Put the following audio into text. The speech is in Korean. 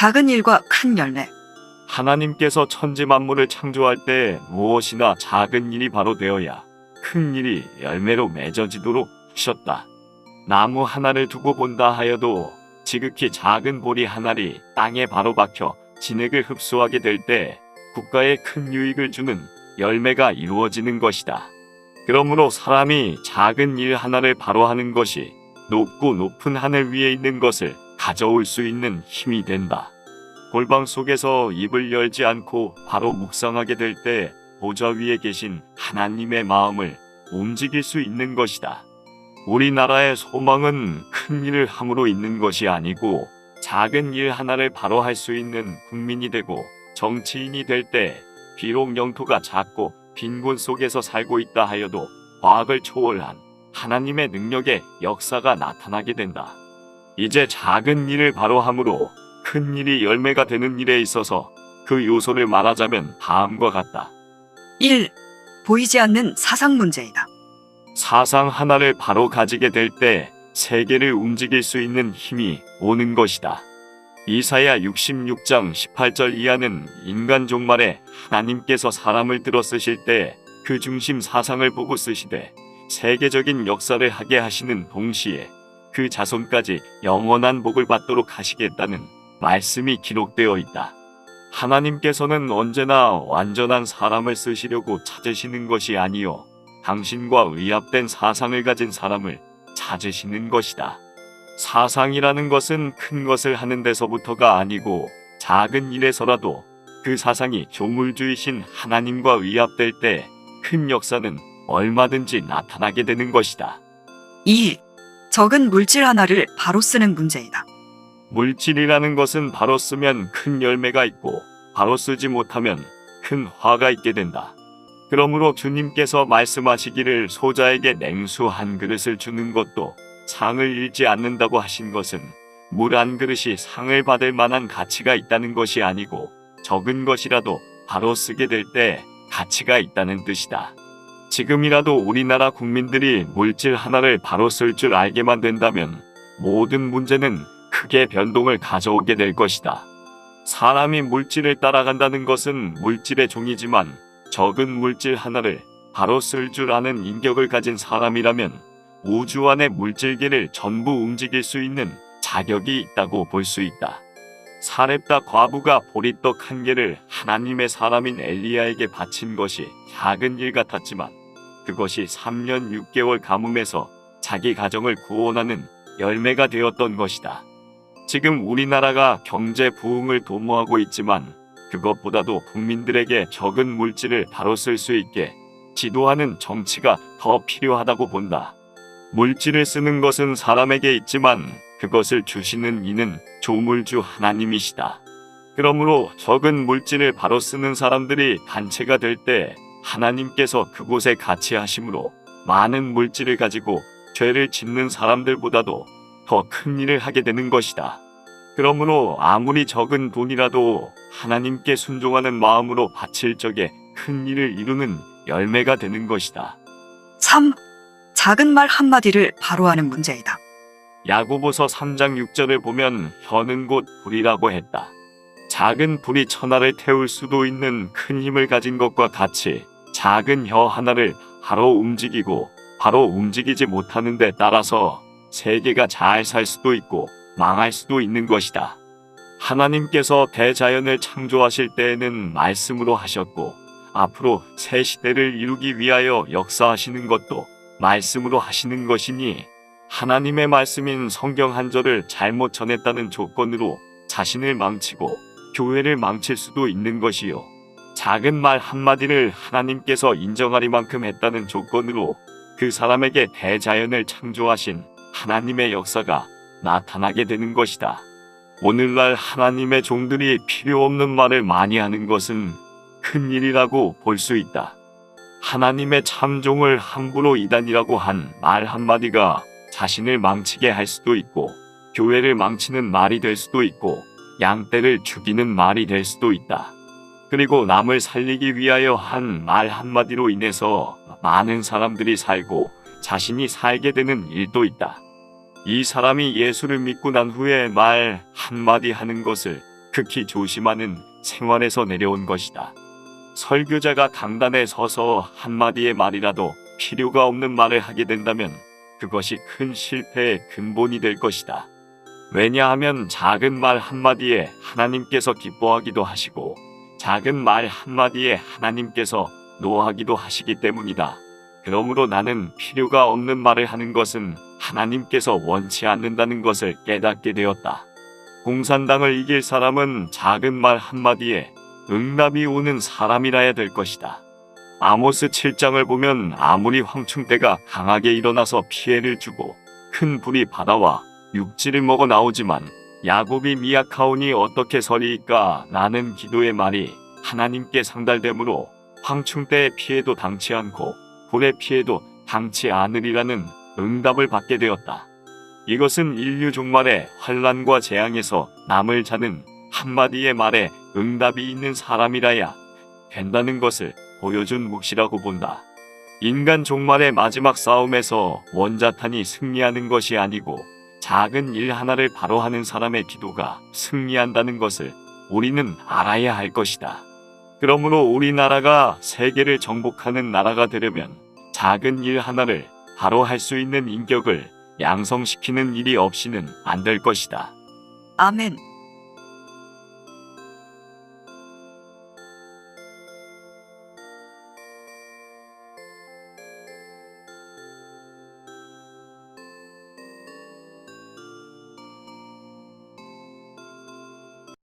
작은 일과 큰 열매. 하나님께서 천지 만물을 창조할 때 무엇이나 작은 일이 바로 되어야 큰 일이 열매로 맺어지도록 하셨다. 나무 하나를 두고 본다 하여도 지극히 작은 보리 한 알이 땅에 바로 박혀 진액을 흡수하게 될 때 국가에 큰 유익을 주는 열매가 이루어지는 것이다. 그러므로 사람이 작은 일 하나를 바로 하는 것이 높고 높은 하늘 위에 있는 것을 가져올 수 있는 힘이 된다. 골방 속에서 입을 열지 않고 바로 묵상하게 될 때 보좌 위에 계신 하나님의 마음을 움직일 수 있는 것이다. 우리나라의 소망은 큰 일을 함으로 있는 것이 아니고 작은 일 하나를 바로 할 수 있는 국민이 되고 정치인이 될 때 비록 영토가 작고 빈곤 속에서 살고 있다 하여도 과학을 초월한 하나님의 능력의 역사가 나타나게 된다. 이제 작은 일을 바로 함으로 큰 일이 열매가 되는 일에 있어서 그 요소를 말하자면 다음과 같다. 1. 보이지 않는 사상 문제이다. 사상 하나를 바로 가지게 될 때 세계를 움직일 수 있는 힘이 오는 것이다. 이사야 66장 18절 이하는 인간 종말에 하나님께서 사람을 들어 쓰실 때 그 중심 사상을 보고 쓰시되 세계적인 역사를 하게 하시는 동시에 그 자손까지 영원한 복을 받도록 하시겠다는 말씀이 기록되어 있다. 하나님께서는 언제나 완전한 사람을 쓰시려고 찾으시는 것이 아니요 당신과 의합된 사상을 가진 사람을 찾으시는 것이다. 사상이라는 것은 큰 것을 하는 데서부터가 아니고 작은 일에서라도 그 사상이 조물주이신 하나님과 의합될 때 큰 역사는 얼마든지 나타나게 되는 것이다. 2. 적은 물질 하나를 바로 쓰는 문제이다. 물질이라는 것은 바로 쓰면 큰 열매가 있고 바로 쓰지 못하면 큰 화가 있게 된다. 그러므로 주님께서 말씀하시기를 소자에게 냉수 한 그릇을 주는 것도 상을 잃지 않는다고 하신 것은 물 한 그릇이 상을 받을 만한 가치가 있다는 것이 아니고 적은 것이라도 바로 쓰게 될 때 가치가 있다는 뜻이다. 지금이라도 우리나라 국민들이 물질 하나를 바로 쓸 줄 알게만 된다면 모든 문제는 크게 변동을 가져오게 될 것이다. 사람이 물질을 따라간다는 것은 물질의 종이지만 적은 물질 하나를 바로 쓸 줄 아는 인격을 가진 사람이라면 우주 안의 물질계를 전부 움직일 수 있는 자격이 있다고 볼 수 있다. 사렙다 과부가 보리떡 한 개를 하나님의 사람인 엘리야에게 바친 것이 작은 일 같았지만 그것이 3년 6개월 가뭄에서 자기 가정을 구원하는 열매가 되었던 것이다. 지금 우리나라가 경제 부흥을 도모하고 있지만 그것보다도 국민들에게 적은 물질을 바로 쓸 수 있게 지도하는 정치가 더 필요하다고 본다. 물질을 쓰는 것은 사람에게 있지만 그것을 주시는 이는 조물주 하나님이시다. 그러므로 적은 물질을 바로 쓰는 사람들이 단체가 될 때 하나님께서 그곳에 같이 하심으로 많은 물질을 가지고 죄를 짓는 사람들보다도 더 큰 일을 하게 되는 것이다. 그러므로 아무리 적은 돈이라도 하나님께 순종하는 마음으로 바칠 적에 큰 일을 이루는 열매가 되는 것이다. 3. 작은 말 한마디를 바로 하는 문제이다. 야고보서 3장 6절을 보면 혀는 곧 불이라고 했다. 작은 불이 천하를 태울 수도 있는 큰 힘을 가진 것과 같이 작은 혀 하나를 바로 움직이고 바로 움직이지 못하는 데 따라서 세계가 잘 살 수도 있고 망할 수도 있는 것이다. 하나님께서 대자연을 창조하실 때에는 말씀으로 하셨고 앞으로 새 시대를 이루기 위하여 역사하시는 것도 말씀으로 하시는 것이니 하나님의 말씀인 성경 한 절을 잘못 전했다는 조건으로 자신을 망치고 교회를 망칠 수도 있는 것이요. 작은 말 한마디를 하나님께서 인정하리만큼 했다는 조건으로 그 사람에게 대자연을 창조하신 하나님의 역사가 나타나게 되는 것이다. 오늘날 하나님의 종들이 필요 없는 말을 많이 하는 것은 큰 일이라고 볼 수 있다. 하나님의 참종을 함부로 이단이라고 한 말 한마디가 자신을 망치게 할 수도 있고 교회를 망치는 말이 될 수도 있고 양떼를 죽이는 말이 될 수도 있다. 그리고 남을 살리기 위하여 한 말 한마디로 인해서 많은 사람들이 살고 자신이 살게 되는 일도 있다. 이 사람이 예수를 믿고 난 후에 말 한마디 하는 것을 극히 조심하는 생활에서 내려온 것이다. 설교자가 강단에 서서 한마디의 말이라도 필요가 없는 말을 하게 된다면 그것이 큰 실패의 근본이 될 것이다. 왜냐하면 작은 말 한마디에 하나님께서 기뻐하기도 하시고 작은 말 한마디에 하나님께서 노하기도 하시기 때문이다. 그러므로 나는 필요가 없는 말을 하는 것은 하나님께서 원치 않는다는 것을 깨닫게 되었다. 공산당을 이길 사람은 작은 말 한마디에 응답이 오는 사람이라야 될 것이다. 아모스 7장을 보면 아무리 황충대가 강하게 일어나서 피해를 주고 큰 불이 바다와 육지를 먹어 나오지만 야곱이 미약하오니 어떻게 서리이까 라는 기도의 말이 하나님께 상달되므로 황충대의 피해도 당치 않고 불의 피해도 당치 않으리라는 응답을 받게 되었다. 이것은 인류 종말의 환란과 재앙에서 남을 자는 한마디의 말에 응답이 있는 사람이라야 된다는 것을 보여준 묵시라고 본다. 인간 종말의 마지막 싸움에서 원자탄이 승리하는 것이 아니고 작은 일 하나를 바로 하는 사람의 기도가 승리한다는 것을 우리는 알아야 할 것이다. 그러므로 우리나라가 세계를 정복하는 나라가 되려면 작은 일 하나를 바로 할 수 있는 인격을 양성시키는 일이 없이는 안 될 것이다. 아멘.